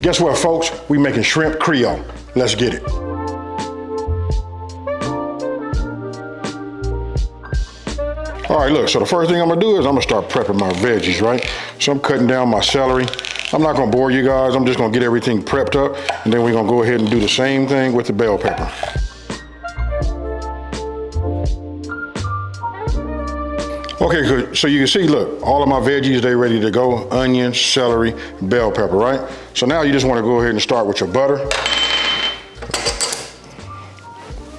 Guess what, folks? We making shrimp Creole. Let's get it. All right, look, so the first thing I'm gonna do is I'm gonna start prepping my veggies, right? So I'm cutting down my celery. I'm not gonna bore you guys. I'm just gonna get everything prepped up, and then we're gonna go ahead and do the same thing with the bell pepper. Okay, good. So you can see, look, all of my veggies, they ready to go. Onions, celery, bell pepper, right? So now you just wanna go ahead and start with your butter.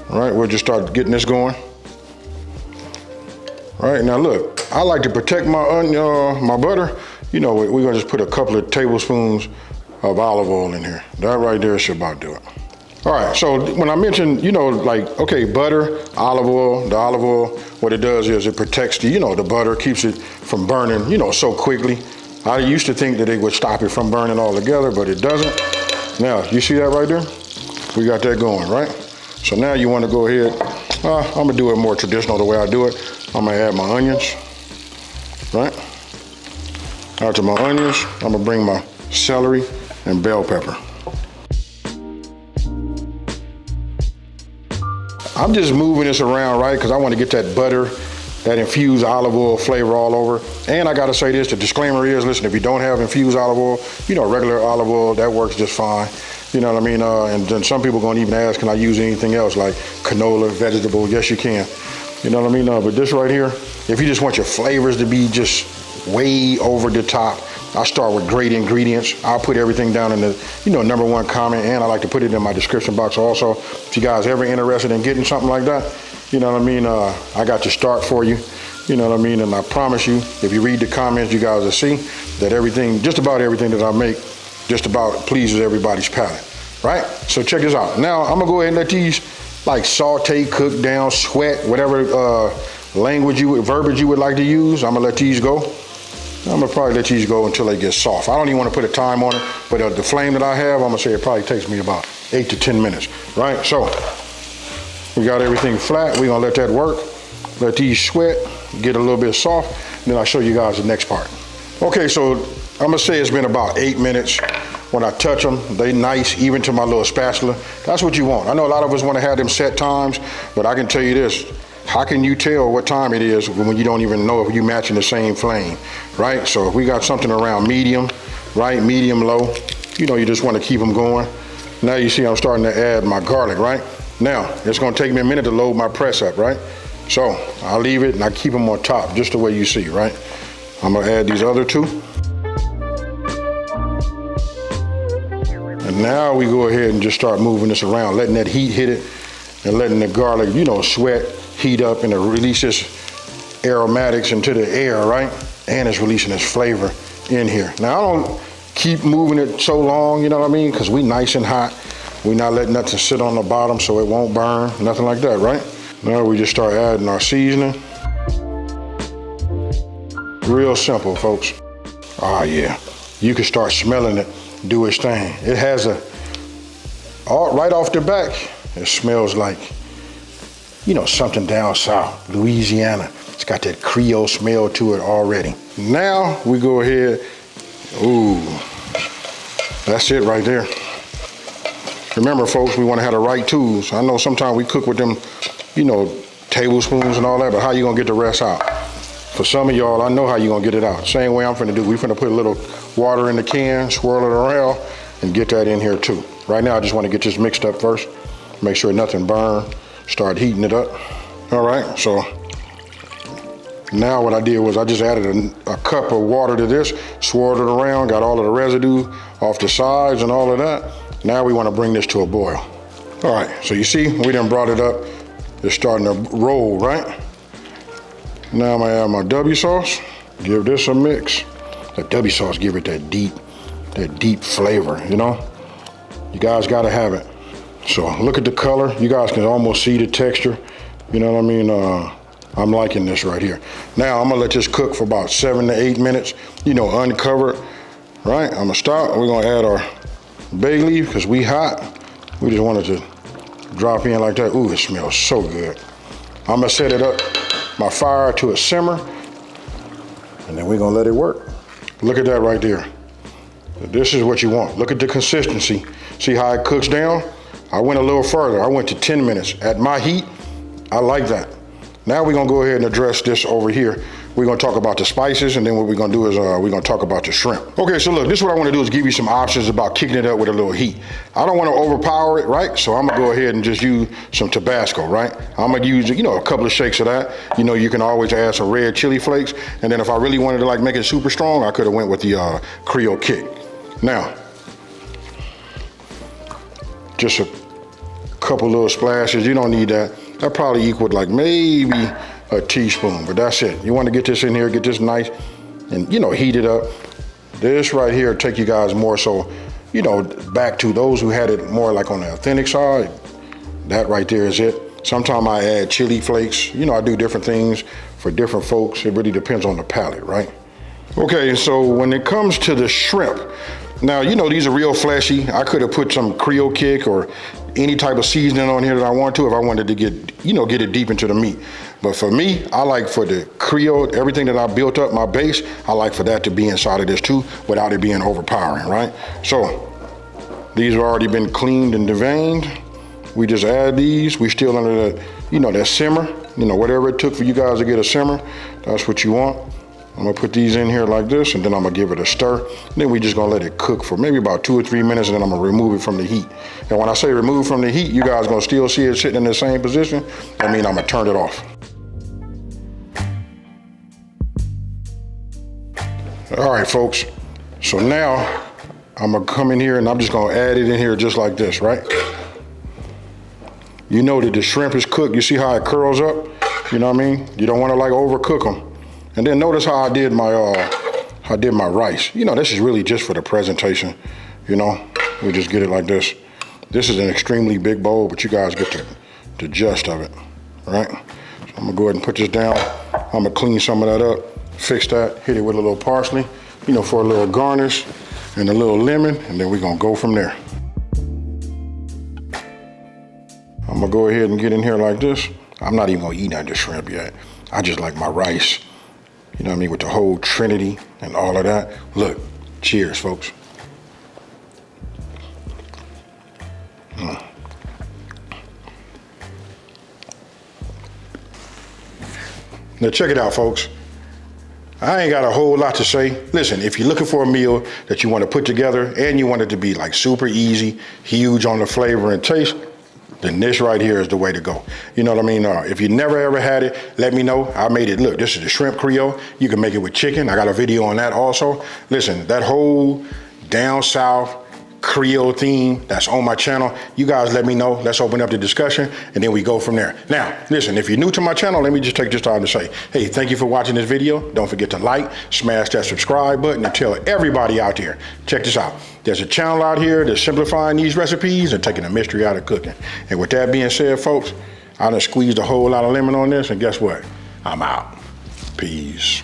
All right, we'll just start getting this going. All right, now look, I like to protect my butter. You know, we're gonna just put a couple of tablespoons of olive oil in here. That right there should about do it. All right, so when I mentioned, you know, like, okay, butter, olive oil, the olive oil, what it does is it protects the, the butter, keeps it from burning, so quickly. I used to think that it would stop it from burning altogether, but it doesn't. Now, you see that right there? We got that going, right? So now you wanna go ahead, I'm gonna do it more traditional the way I do it. I'm gonna add my onions, right? After my onions, I'm gonna bring my celery and bell pepper. I'm just moving this around, right? Because I want to get that butter, that infused olive oil flavor all over. And I gotta say this, the disclaimer is, listen, if you don't have infused olive oil, regular olive oil, that works just fine. You know what I mean? And then some people gonna even ask, can I use anything else like canola, vegetable? Yes, you can. You know what I mean? But this right here, if you just want your flavors to be just way over the top, I start with great ingredients. I'll put everything down in the, #1 comment, and I like to put it in my description box also. If you guys ever interested in getting something like that, you know what I mean? I got your start for you. You know what I mean? And I promise you, if you read the comments, you guys will see that everything, just about everything that I make, just about pleases everybody's palate, right? So check this out. Now I'm gonna go ahead and let these like saute, cook down, sweat, whatever verbiage you would like to use. I'm gonna let these go. I'm gonna probably let these go until they get soft. I don't even wanna put a time on it, but the flame that I have, I'm gonna say it probably takes me about 8 to 10 minutes, right? So we got everything flat. We're gonna let that work. Let these sweat, get a little bit soft, and then I'll show you guys the next part. Okay, so I'm gonna say it's been about 8 minutes. When I touch them, they nice, even to my little spatula. That's what you want. I know a lot of us wanna have them set times, but I can tell you this, how can you tell what time it is when you don't even know if you're matching the same flame, right? So if we got something around medium, right, medium low, you just wanna keep them going. Now you see I'm starting to add my garlic, right? Now, it's gonna take me a minute to load my press up, right? So I'll leave it and I keep them on top, just the way you see, right? I'm gonna add these other two. And now we go ahead and just start moving this around, letting that heat hit it and letting the garlic, sweat, heat up, and it releases aromatics into the air, right? And it's releasing its flavor in here. Now I don't keep moving it so long, you know what I mean? Because we nice and hot. We're not letting nothing sit on the bottom so it won't burn, nothing like that, right? Now we just start adding our seasoning. Real simple, folks. Ah, yeah. You can start smelling it do its thing. It has right off the back, it smells like, something down south, Louisiana. It's got that Creole smell to it already. Now we go ahead, ooh, that's it right there. Remember, folks, we want to have the right tools. I know sometimes we cook with them, tablespoons and all that, but how you gonna get the rest out? For some of y'all, I know how you gonna get it out. Same way I'm finna do. We finna put a little water in the can, swirl it around, and get that in here too. Right now, I just wanna get this mixed up first. Make sure nothing burn. Start heating it up. All right, so now what I did was I just added a cup of water to this, swirled it around, got all of the residue off the sides and all of that. Now we wanna bring this to a boil. All right, so you see, we done brought it up. It's starting to roll, right? Now I'm gonna add my W sauce. Give this a mix. The W sauce give it that deep flavor, You guys gotta have it. So look at the color. You guys can almost see the texture. You know what I mean? I'm liking this right here. Now I'm gonna let this cook for about 7 to 8 minutes, uncovered, right? I'm gonna stop. We're gonna add our bay leaf because we hot. We just wanted to drop in like that. Ooh, it smells so good. I'm gonna set it up, my fire to a simmer, and then we're gonna let it work. Look at that right there. This is what you want. Look at the consistency. See how it cooks down? I went a little further. I went to 10 minutes. At my heat, I like that. Now we're gonna go ahead and address this over here. We're gonna talk about the spices, and then what we're gonna do is we're gonna talk about the shrimp. Okay, so look, this is what I wanna do is give you some options about kicking it up with a little heat. I don't wanna overpower it, right? So I'm gonna go ahead and just use some Tabasco, right? I'm gonna use, a couple of shakes of that. You can always add some red chili flakes, and then if I really wanted to like make it super strong, I could have went with the Creole kick. Now, just a couple little splashes, you don't need that. That probably equaled like maybe a teaspoon, but that's it. You want to get this in here, get this nice and, heat it up. This right here take you guys more so, back to those who had it more like on the authentic side. That right there is it. Sometimes I add chili flakes. I do different things for different folks. It really depends on the palate, right? Okay, so when it comes to the shrimp, now, these are real fleshy. I could have put some Creole kick or any type of seasoning on here that I want to if I wanted to get, get it deep into the meat. But for me, I like for the Creole, everything that I built up, my base, I like for that to be inside of this too, without it being overpowering, right? So, these have already been cleaned and deveined. We just add these. We still under the, that simmer, whatever it took for you guys to get a simmer, that's what you want. I'm gonna put these in here like this, and then I'm gonna give it a stir. Then we just gonna let it cook for maybe about 2 or 3 minutes, and then I'm gonna remove it from the heat. And when I say remove from the heat, you guys gonna still see it sitting in the same position. I mean, I'm gonna turn it off. All right, folks. So now I'm gonna come in here and I'm just gonna add it in here just like this, right? You know that the shrimp is cooked. You see how it curls up? You know what I mean? You don't wanna like overcook them. And then notice how I did my rice. This is really just for the presentation. We just get it like this. This is an extremely big bowl, but you guys get the gist of it, right? So I'm gonna go ahead and put this down. I'm gonna clean some of that up, fix that, hit it with a little parsley, for a little garnish and a little lemon, and then we're gonna go from there. I'm gonna go ahead and get in here like this. I'm not even gonna eat none of the shrimp yet. I just like my rice. With the whole Trinity and all of that. Look, cheers, folks. Now check it out, folks. I ain't got a whole lot to say. Listen, if you're looking for a meal that you want to put together and you want it to be like super easy, huge on the flavor and taste, then this right here is the way to go. You know what I mean? If you never ever had it, let me know. I made it. Look, this is the shrimp Creole. You can make it with chicken. I got a video on that also. Listen, that whole down south Creole theme that's on my channel, you guys let me know. Let's open up the discussion and then we go from there. Now, listen, if you're new to my channel, let me just take this time to say, hey, thank you for watching this video. Don't forget to like, smash that subscribe button, and tell everybody out there, check this out. There's a channel out here that's simplifying these recipes and taking the mystery out of cooking. And with that being said, folks, I done squeezed a whole lot of lemon on this, and guess what? I'm out. Peace.